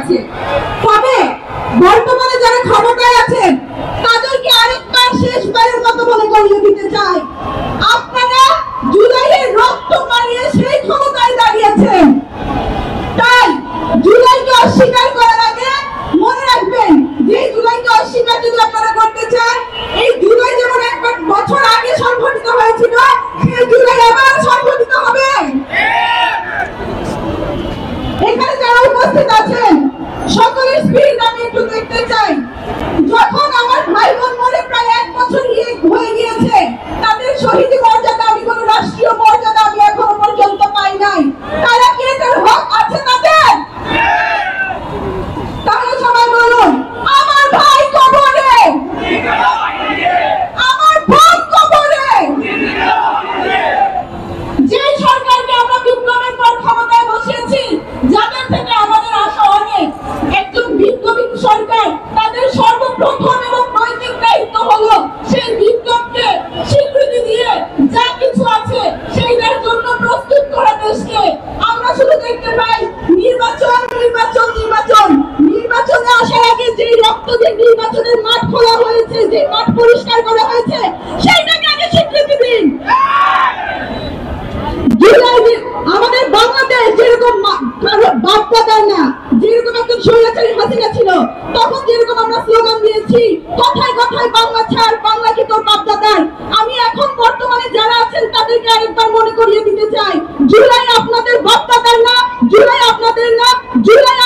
আছে। তবে বর্তমানে যারা ক্ষমতায় আছেন তাদেরকে আরেকবার শেষবারের মতো মনে করিয়ে দিতে চাই, আপনারা জুলাইয়ের রক্ত মারিয়ে সেই ক্ষমতায় দাঁড়িয়েছেন। তাই জুলাইকে অস্বীকার করার আগে মনে রাখবেন যে জুলাইকে অস্বীকার যদি আপনারা করতে চান, এই জুলাই যেমন এক বছর আগে সংঘটিত হয়েছিল সেই জুলাই আবার সংঘটিত হবে। এখানে যারা উপস্থিত আছেন সকলের স্পিরিট আমি একটু দেখতে চাই। যখন আমার ভাই বোন মরে প্রায় 1 বছর হয়ে গিয়েছে, তাদের শহীদ মর্যাদা আমি কোনো রাষ্ট্রীয় মর্যাদা আমি এখনো পর্যন্ত পাই নাই। তারা কি এটার হক আছে তাদের? তাহলে সবাই বলুন, আমার ভাই কবরে, আমার বোন কবরে। যে সরকারকে আমরা বিপ্লবের পর ক্ষমতায় বসিয়েছি, যাদের থেকে আমাদের আশা অনেক, একজন বিপ্লবী সরকার, তাদের সর্বপ্রথম এবং নৈতিক দায়িত্ব হলো সেই বিপ্লবকে স্বীকৃতি দিয়ে যা কিছু আছে সেইটার জন্য প্রস্তুত করা দেশকে। আমরা শুধু দেখতে পাই নির্বাচন নির্বাচন নির্বাচন, নির্বাচনে আসার আগে যে রক্ত দিয়ে নির্বাচনের মাঠ খোলা হয়েছে, যে মাঠ পরিষ্কার করা হয়েছে, সেইটাকে আগে স্বীকৃতি দিন। আমাদের বাংলাদেশ যেরকম বাপদাদার না, যেরকম একজন স্বৈরাচারী হাসিনা ছিল, তখন যেরকম আমরা স্লোগান দিয়েছি কথায় কথায় বাংলা ছাড়, বাংলা কি তোর বাপদাদার। আমি এখন বর্তমানে যারা আছেন তাদেরকে আরেকবার মনে করিয়ে দিতে চাই, জুলাই আপনাদের বাপদাদার না, জুলাই আপনাদের না, জুলাই